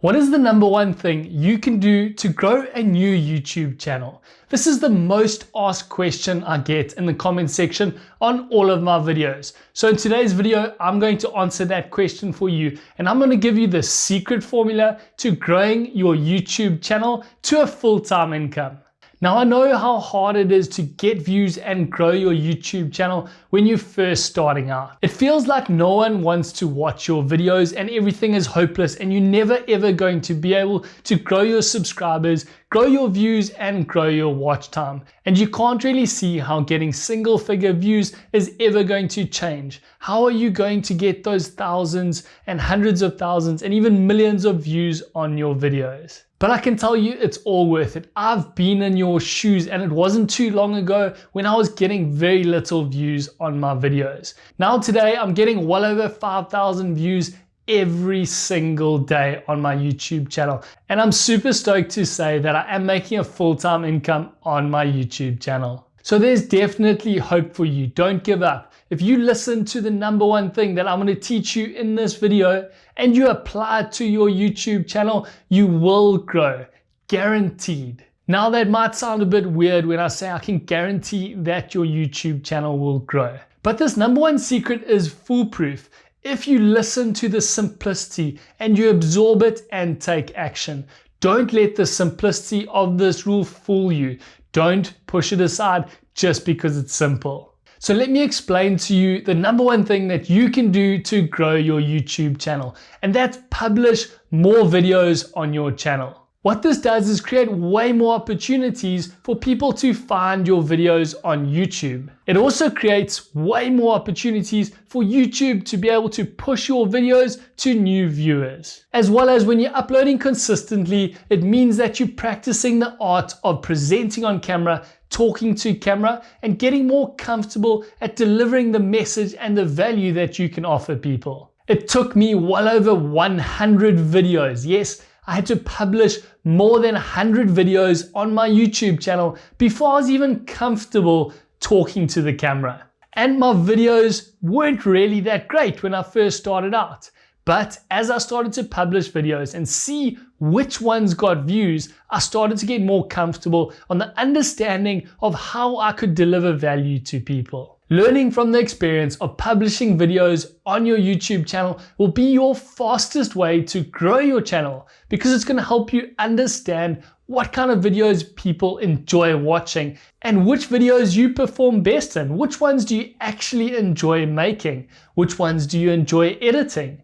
What is the number one thing you can do to grow a new YouTube channel? This is the most asked question I get in the comment section on all of my videos. So in today's video, I'm going to answer that question for you, and I'm going to give you the secret formula to growing your YouTube channel to a full-time income. Now, I know how hard it is to get views and grow your YouTube channel when you're first starting out. It feels like no one wants to watch your videos and everything is hopeless and you're never ever going to be able to grow your subscribers, grow your views and grow your watch time. And you can't really see how getting single figure views is ever going to change. How are you going to get those thousands and hundreds of thousands and even millions of views on your videos? But I can tell you it's all worth it. I've been in your shoes and it wasn't too long ago when I was getting very little views on my videos. Now today I'm getting well over 5,000 views every single day on my YouTube channel. And I'm super stoked to say that I am making a full-time income on my YouTube channel. So there's definitely hope for you. Don't give up. If you listen to the number one thing that I'm going to teach you in this video and you apply it to your YouTube channel, you will grow. Guaranteed. Now that might sound a bit weird when I say I can guarantee that your YouTube channel will grow. But this number one secret is foolproof. If you listen to the simplicity and you absorb it and take action. Don't let the simplicity of this rule fool you. Don't push it aside just because it's simple. So let me explain to you the number one thing that you can do to grow your YouTube channel, and that's publish more videos on your channel. What this does is create way more opportunities for people to find your videos on YouTube. It also creates way more opportunities for YouTube to be able to push your videos to new viewers. As well as when you're uploading consistently, it means that you're practicing the art of presenting on camera, talking to camera, and getting more comfortable at delivering the message and the value that you can offer people. It took me well over 100 videos. Yes, I had to publish more than 100 videos on my YouTube channel before I was even comfortable talking to the camera. And my videos weren't really that great when I first started out. But as I started to publish videos and see which ones got views, I started to get more comfortable on the understanding of how I could deliver value to people. Learning from the experience of publishing videos on your YouTube channel will be your fastest way to grow your channel, because it's going to help you understand what kind of videos people enjoy watching and which videos you perform best in. Which ones do you actually enjoy making? Which ones do you enjoy editing?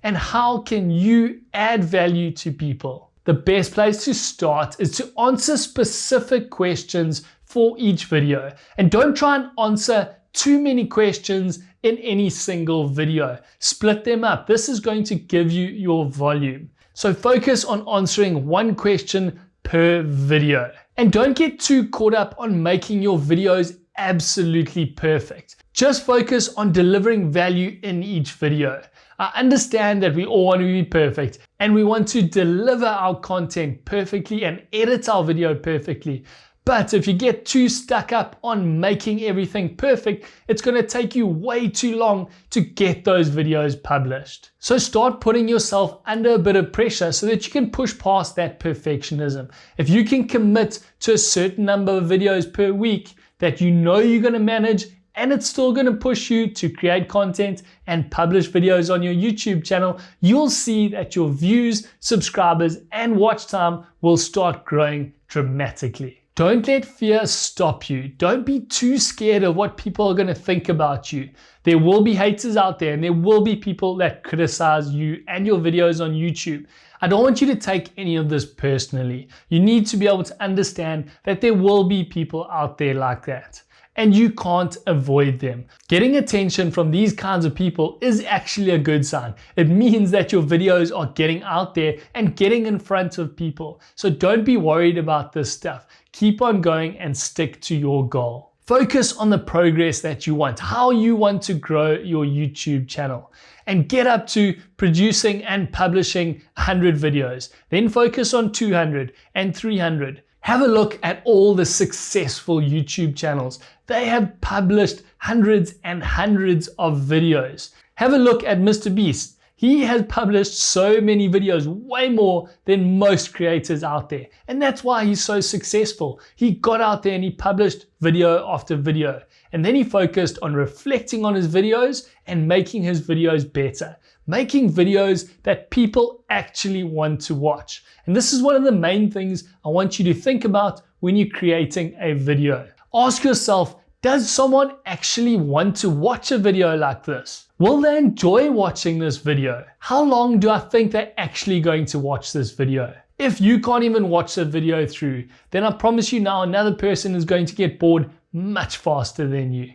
And how can you add value to people? The best place to start is to answer specific questions for each video. And don't try and answer too many questions in any single video. Split them up. This is going to give you your volume. So focus on answering one question per video. And don't get too caught up on making your videos absolutely perfect. Just focus on delivering value in each video. I understand that we all want to be perfect and we want to deliver our content perfectly and edit our video perfectly. But if you get too stuck up on making everything perfect, it's going to take you way too long to get those videos published. So start putting yourself under a bit of pressure so that you can push past that perfectionism. If you can commit to a certain number of videos per week that you know you're going to manage, and it's still going to push you to create content and publish videos on your YouTube channel, you'll see that your views, subscribers, and watch time will start growing dramatically. Don't let fear stop you. Don't be too scared of what people are going to think about you. There will be haters out there and there will be people that criticize you and your videos on YouTube. I don't want you to take any of this personally. You need to be able to understand that there will be people out there like that, and you can't avoid them. Getting attention from these kinds of people is actually a good sign. It means that your videos are getting out there and getting in front of people. So don't be worried about this stuff. Keep on going and stick to your goal. Focus on the progress that you want, how you want to grow your YouTube channel, and get up to producing and publishing 100 videos. Then focus on 200 and 300. Have a look at all the successful YouTube channels. They have published hundreds and hundreds of videos. Have a look at Mr. Beast. He has published so many videos, way more than most creators out there. And that's why he's so successful. He got out there and he published video after video. And then he focused on reflecting on his videos and making his videos better. Making videos that people actually want to watch. And this is one of the main things I want you to think about when you're creating a video. Ask yourself, does someone actually want to watch a video like this? Will they enjoy watching this video? How long do I think they're actually going to watch this video? If you can't even watch the video through, then I promise you now another person is going to get bored much faster than you.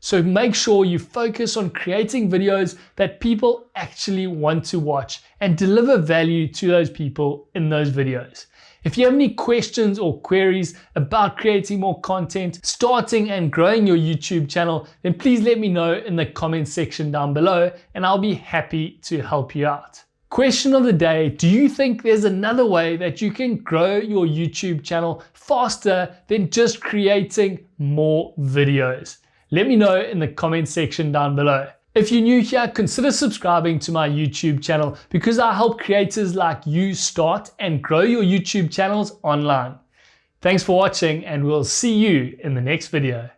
So make sure you focus on creating videos that people actually want to watch and deliver value to those people in those videos. If you have any questions or queries about creating more content, starting and growing your YouTube channel, then please let me know in the comment section down below and I'll be happy to help you out. Question of the day, do you think there's another way that you can grow your YouTube channel faster than just creating more videos? Let me know in the comment section down below. If you're new here, consider subscribing to my YouTube channel because I help creators like you start and grow your YouTube channels online. Thanks for watching and we'll see you in the next video.